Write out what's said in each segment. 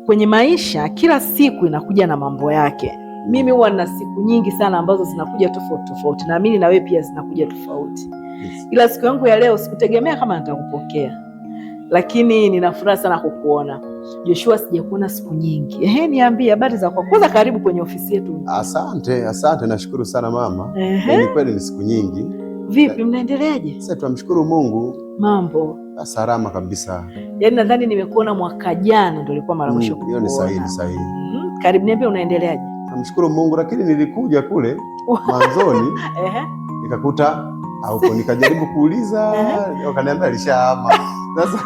kwenye maisha kila siku inakuja na mambo yake. Mimi huwa na siku nyingi sana ambazo zinakuja tofauti tofauti, naamini na wewe pia zinakuja tofauti. Ila siku yangu ya leo sikutegemea kama nitakupokea, lakini nina furaha sana kukuona Joshua. Sijakuona siku nyingi. Niambie habari za kwako. Kwanza karibu kwenye ofisi yetu. Asante, nashukuru sana mama. Ni kweli ni siku nyingi. Vipi, mnaendeleaje? Sasa tunamshukuru Mungu. Mambo salama kabisa. Yaani nadhani nimekuona mwaka jana ndio ilikuwa mara mwisho kukuona. Hiyo ni sahihi. Karibu, niambie unaendeleaje? Namshukuru Mungu, lakini nilikuja kule mwanzoni nikakuta haupo, nikajaribu kuuliza wakaniambia alishahama. Sasa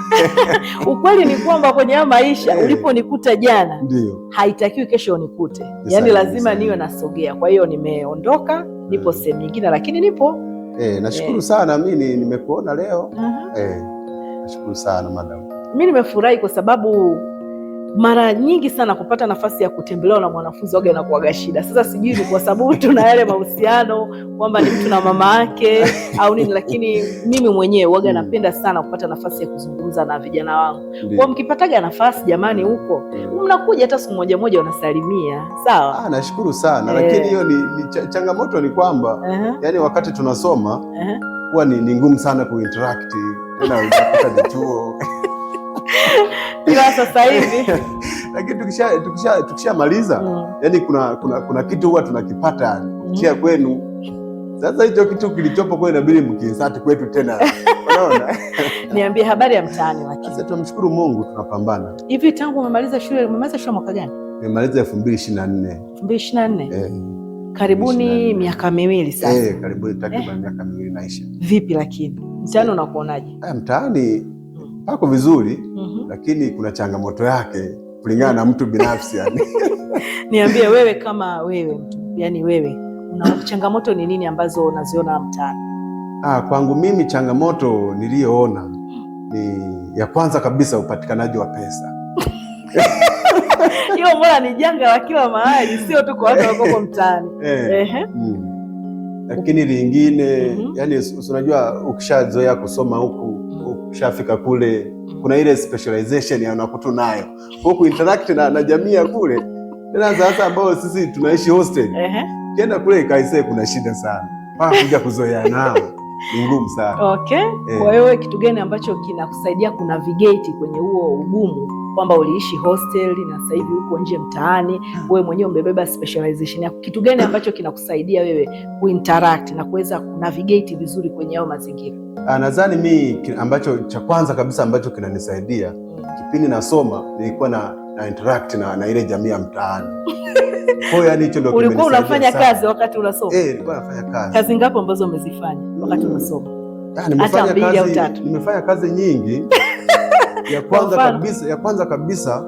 ukweli ni kwamba kwenye haya maisha uliponikuta jana ndio haitakiwi kesho unikute. Yaani lazima niwe nasogea. Kwa hiyo nimeondoka, nipo sehemu nyingine, lakini nipo. Nashukuru sana, mimi nimekuona leo. Nashukuru sana madam. Mimi nimefurahi kwa sababu mara nyingi sana kupata nafasi ya kutembelewa na mwanafunzi waga inakuwaga shida. Sasa sijui ni kwa sababu tuna yale mahusiano kwamba ni mtu na mama yake au nini, lakini mimi mwenyewe waga napenda sana kupata nafasi ya kuzungumza na vijana wangu. Kwa mkipataga nafasi jamani, huko mnakuja hata siku moja moja unasalimia, sawa? Nashukuru sana. Lakini hiyo ni changamoto ni kwamba yani wakati tunasoma huwa ni ngumu sana kuinteract tena unapata chuo ila sasa hivi lakini tukishamaliza yani kuna kitu huwa tunakipata kia kwenu. Sasa hicho kitu kilichopo kwa inabidi mkinsati kwetu tena. Unaona? Niambie habari ya mtaani. Lakini sasa tunamshukuru Mungu, tunapambana. Hivi tangu umemaliza shule mwaka gani? Nimemaliza 2024. 2024. Karibuni miaka miwili sasa. Karibuni takriban miaka miwili naisha. Vipi lakini mtaani unakuonaje? Mtaani pako vizuri, lakini kuna changamoto yake kulingana na mtu binafsi yani. Niambie wewe kama wewe mtu, yani wewe una changamoto ni nini ambazo unaziona mtaani? Kwangu mimi changamoto niliyoona ni ya kwanza kabisa upatikanaji wa pesa. Hiyo mbona ni janga la kila mahali, sio tu kwa watu wako mtaani. Lakini lingine yani unajua ukishazoea kusoma huku ukishafika kule kuna ile specialization ya unakuta nayo huku interact na jamii ya kule tena sasa ambao sisi tunaishi hostel. Kienda kule kaise kuna shida sana. Kuja kuzoea nao ni ngumu sana. Kwa hiyo kitu gani ambacho kinakusaidia kunavigate kwenye huo ugumu kwamba uliishi hostel na sasa hivi uko nje mtaani, wewe mwenyewe umebeba specialization yako? Kitu gani ambacho kinakusaidia wewe kuinteract na kuweza kunavigate vizuri kwenye hao mazingira? Nadhani mimi ambacho cha kwanza kabisa ambacho kinanisaidia kipindi nasoma nilikuwa na interact na ile jamii ya mtaani. Kwa hiyo yani hicho ndio kimenisaidia. Ulikuwa unafanya kazi wakati unasoma? Nilikuwa nafanya kazi. Kazi ngapi ambazo umezifanya wakati unasoma? Nimefanya kazi nyingi. Ya kwanza kabisa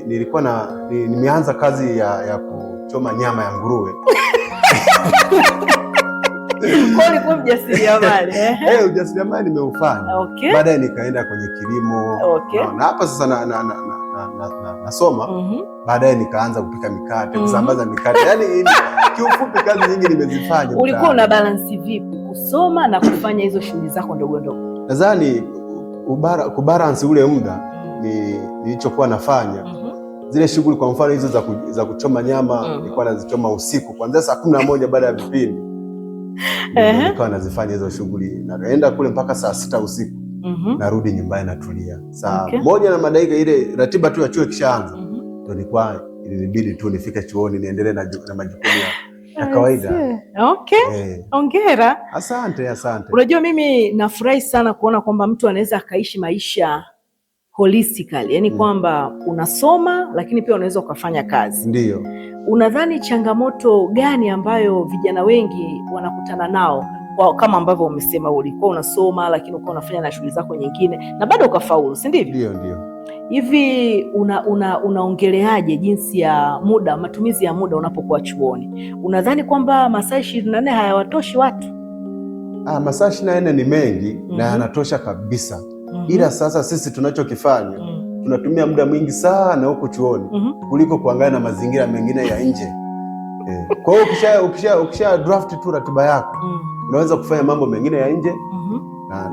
nilikuwa nimeanza kazi ya kuchoma nyama ya nguruwe. Kwa ulikuwa mjasiriamali? Ujasiriamali nimeufanya. Baadaye nikaenda kwenye kilimo. Na hapa sasa nasoma. Baadaye nikaanza kupika mikate, kusambaza mikate. Yaani kiufupi kazi nyingi nimezifanya. Ulikuwa una balance vipi kusoma na kufanya hizo shughuli zako ndogo ndogo? Nadhani kubalance ule muda nilichokuwa nafanya. Zile shughuli kwa mfano hizo za kuchoma nyama nilikuwa nazichoma usiku kuanzia saa 11 baada ya vipindi. Nilikuwa nazifanya hizo shughuli. Naenda kule mpaka saa 6 usiku. Narudi nyumbani natulia. Saa 1 na madakika ile ratiba tu ya chuo kishaanza. Ndio nilikuwa ilibidi tu nifike chuoni niendelee na majukumu ya kawaida. Hongera. Asante. Unajua mimi nafurahi sana kuona kwamba mtu anaweza akaishi maisha holistically, yani kwamba unasoma lakini pia unaweza ukafanya kazi. Ndio. Unadhani changamoto gani ambayo vijana wengi wanakutana nao kama ambavyo umesema ulikuwa unasoma lakini ukawa unafanya na shughuli zako nyingine na bado ukafaulu, si ndivyo? Ndio. Hivi unaongeleaje jinsi ya muda, matumizi ya muda unapokuwa chuoni? Unadhani kwamba masaa 24 hayawatoshi watu? Masaa 24 ni mengi na yanatosha kabisa. Ila sasa sisi tunachokifanya tunatumia muda mwingi sana huko chuoni kuliko kuangalia na mazingira mengine ya nje. Kwa hiyo ukisha draft tu ratiba yako unaweza kufanya mambo mengine ya nje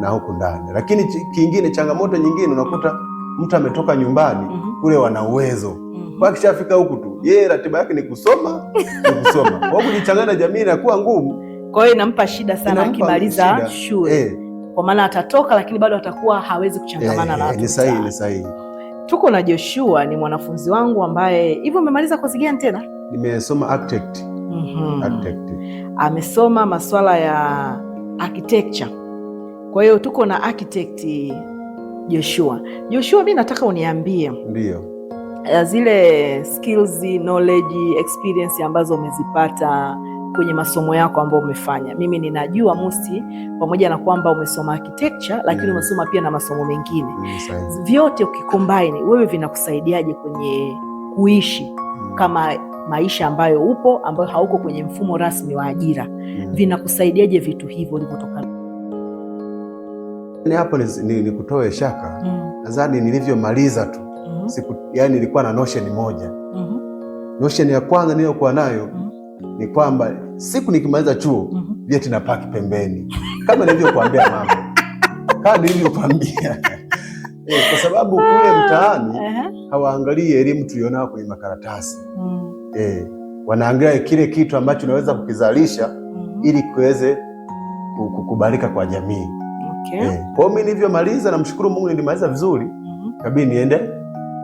na huko ndani. Lakini kingine, changamoto nyingine unakuta mtu ametoka nyumbani kule wana uwezo. Kwa kishafika huku tu, yeye ratiba yake ni kusoma, Kwa kujichanganya jamii inakuwa ngumu. Kwa hiyo inampa shida sana akimaliza shule. Kwa maana atatoka lakini bado atakuwa hawezi kuchangamana na watu. Ni sahihi. Tuko na Joshua, ni mwanafunzi wangu ambaye hivyo umemaliza kozi gani tena? Nimesoma architect. Amesoma masuala ya architecture. Kwa hiyo tuko na architect Joshua. Mimi nataka uniambie. Ndio. Zile skills, knowledge, experience ambazo umezipata kwenye masomo yako ambayo umefanya. Mimi ninajua Musti, pamoja na kwamba umesoma architecture lakini umesoma pia na masomo mengine. Vyote ukicombine, wewe vinakusaidiaje kwenye kuishi kama maisha ambayo upo, ambayo hauko kwenye mfumo rasmi wa ajira? Vinakusaidiaje vitu hivyo ulivyotoka? Hapo ni kutoa shaka. Nadhani nilivyomaliza tu yani nilikuwa na notion moja. Notion ya kwanza niliyokuwa nayo ni kwamba siku nikimaliza chuo vyeti na paki pembeni, kama nilivyokuambia mama, kwa sababu kule mtaani hawaangalii elimu tulionao kwenye makaratasi. Wanaangalia kile kitu ambacho unaweza kukizalisha ili kuweze kukubalika kwa jamii. Kwa hiyo mimi nilivyomaliza, namshukuru Mungu nilimaliza vizuri, kabidi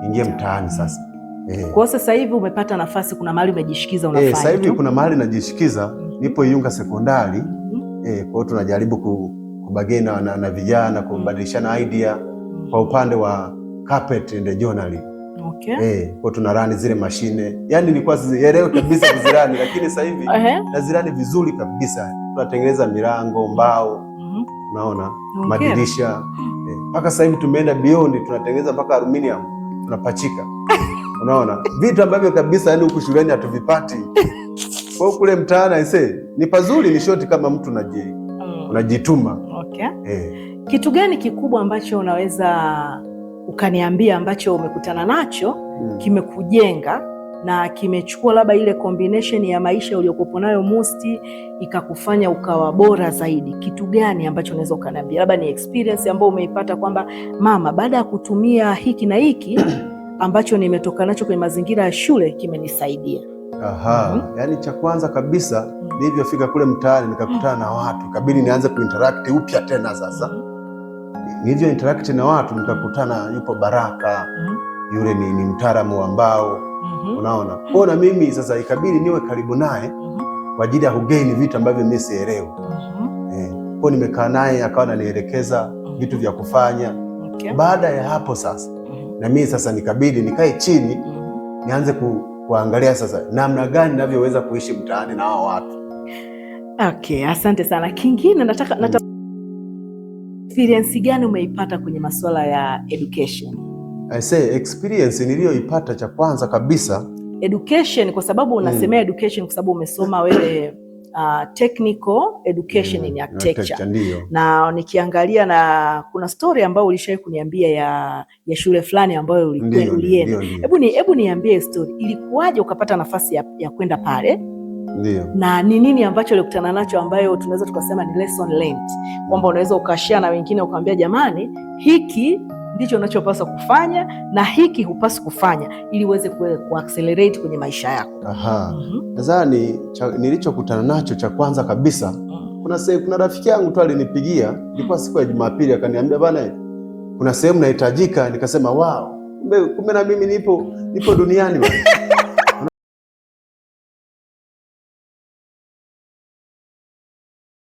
niingie mtaani sasa. Kwa sasa hivi umepata nafasi, kuna mahali umejishikiza unafanya? Sasa hivi kuna mahali najishikiza, nipo Iunga Sekondari. Kwa hiyo tunajaribu kubagena na vijana, kubadilishana idea kwa upande wa carpet and joinery. Kwa tunarani zile mashine. Yaani nilikuwa sielewi kabisa kuzirani, lakini sasa hivi nazirani vizuri kabisa. Tunatengeneza milango, mbao, unaona, madirisha. Mpaka sasa hivi tumeenda beyond, tunatengeneza mpaka aluminium, tunapachika. Unaona, vitu ambavyo kabisa yani huku shuleni hatuvipati. Kwa kule mtaani ni pazuri, ni shoti kama mtu unajituma. Kitu gani kikubwa ambacho unaweza ukaniambia ambacho umekutana nacho kimekujenga na kimechukua labda ile combination ya maisha uliyokuwa nayo Musti ikakufanya ukawa bora zaidi? Kitu gani ambacho unaweza ukaniambia? Labda ni experience ambayo umeipata kwamba mama, baada ya kutumia hiki na hiki ambacho nimetoka nacho kwenye mazingira ya shule kimenisaidia. Yani cha kwanza kabisa nilivyofika kule mtaani nikakutana na watu, kabidi nianze kuinteract upya tena. Sasa nilivyo interact na watu nikakutana, yupo Baraka, yule ni mtaalamu wa mbao, unaona. Kwa na mimi sasa ikabidi niwe karibu naye kwa ajili ya kugain vitu ambavyo mimi sielewi. Kwa nimekaa naye, akawa ananielekeza vitu vya kufanya. Baada ya hapo sasa na mimi sasa nikabidi nikae chini nianze kuangalia sasa namna gani ninavyoweza kuishi mtaani na hao watu. Asante sana. Kingine nataka experience gani umeipata kwenye masuala ya education? Experience niliyoipata, cha kwanza kabisa education, kwa sababu unasemea education kwa sababu umesoma wewe technical education in architecture. Na nikiangalia, na kuna story ambayo ulishawahi kuniambia ya shule fulani ambayo ulienda. Hebu niambie story, ilikuwaje ukapata nafasi ya kwenda pale? Na ni nini ambacho ulikutana nacho ambayo tunaweza tukasema ni lesson learned, kwamba unaweza ukashare na wengine ukamwambia, jamani, hiki ndicho unachopaswa kufanya na hiki hupaswi kufanya, ili uweze kuaccelerate kwenye maisha yako. Nadhani nilichokutana nacho cha kwanza kabisa, kuna rafiki yangu tu alinipigia, ilikuwa siku ya Jumapili, akaniambia, bana, kuna sehemu nahitajika. Nikasema wow, kumbe na mimi nipo duniani bana.